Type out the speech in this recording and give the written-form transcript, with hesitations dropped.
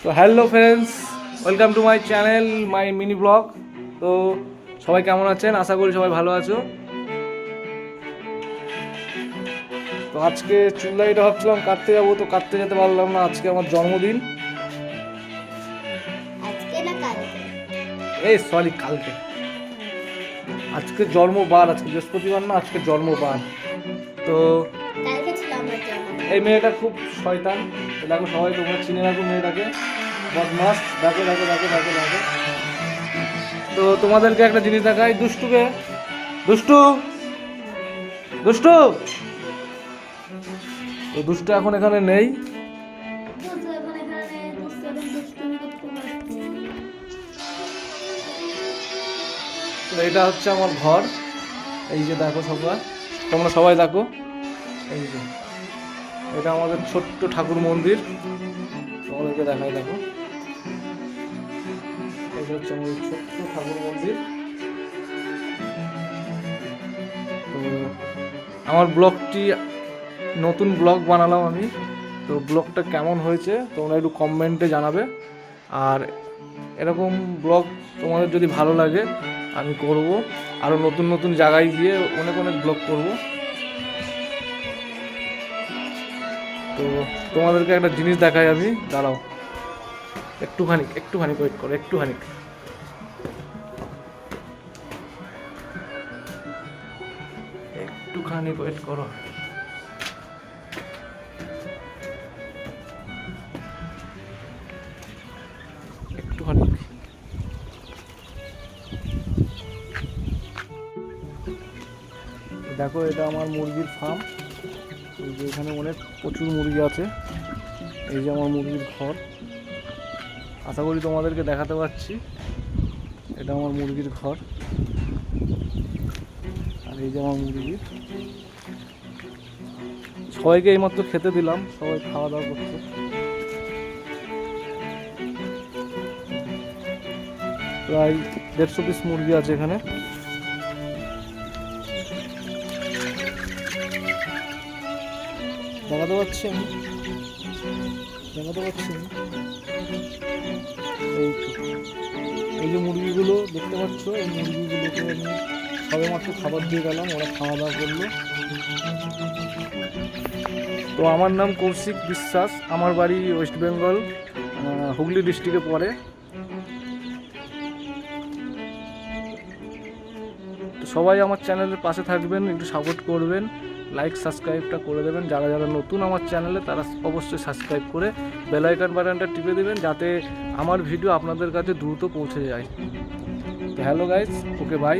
তো hello friends, welcome to my channel my mini blog. তো সবাই কেমন আছেন? আশা করি সবাই ভালো আছো। তো আজকে চুলাইটা ভাবছিলাম কাটতে যাবো, তো কাটতে যেতে পারলাম না। আজকে আমার জন্মদিন। সরি, কালকে। আজকে জন্মবার, আজকে বৃহস্পতিবার না, আজকে জন্মবার। তো এই মেয়েটা খুব শয়তান, দেখো সবাই তোমরা চিনে রাখো মেয়েটাকে, বদমাস। দেখো দেখো দেখো দেখো দেখো। তো তোমাদেরকে একটা জিনিস দেখাই, দুষ্টুকে। দুষ্টু দুষ্টু তো দুষ্টু এখন এখানে নেই। তো এটা হচ্ছে আমার ঘর। এই যে দেখো সবাই, তোমরা সবাই দেখো। এই যে এটা আমাদের ছোট্ট ঠাকুর মন্দির, তোমাদেরকে দেখাই। দেখো, এটা হচ্ছে আমাদের ছোট্ট ঠাকুর মন্দির। তো আমার ব্লগটি নতুন ব্লগ বানালাম আমি। তো ব্লগটা কেমন হয়েছে তোমরা একটু কমেন্টে জানাবে। আর এরকম ব্লগ তোমাদের যদি ভালো লাগে আমি করব, আরও নতুন নতুন জায়গায় গিয়ে অনেক অনেক ব্লগ করব। তো তোমাদেরকে একটা জিনিস দেখাই আমি, দাঁড়াও একটুখানি ওয়েট করো, একটুখানি ওয়েট করো। একটুখানি দেখো, এটা আমার মুরগির ফার্ম। এই যে এখানে প্রচুর মুরগি আছে। এই যে আমার মুরগির ঘর, আশা করি তোমাদেরকে দেখাতে পারছি। এটা আমার মুরগির ঘর, আর এই যে আমার মুরগি। সবাইকে এইমাত্র খেতে দিলাম, সবাই খাওয়া দাওয়া করছে। প্রায় 150 পিস মুরগি আছে এখানে। দেখাতে পাচ্ছি আমি, এই যে মুরগিগুলো দেখতে পাচ্ছ, এই মুরগিগুলোকে আমি সবে মাত্র খাবার দিয়ে গেলাম, ওরা খাওয়া দাওয়া করলো। তো আমার নাম কৌশিক বিশ্বাস, আমার বাড়ি ওয়েস্ট বেঙ্গল, হুগলি ডিস্ট্রিক্টে পড়ে। তো সবাই আমার চ্যানেলের পাশে থাকবেন, একটু সাপোর্ট করবেন, লাইক সাবস্ক্রাইবটা করে দেবেন। যারা যারা নতুন আমার চ্যানেলে তারা অবশ্যই সাবস্ক্রাইব করে বেল আইকন বাটনটা টিপে দেবেন, যাতে আমার ভিডিও আপনাদের কাছে দ্রুত পৌঁছে যায়। তো হ্যালো গাইস, ওকে বাই।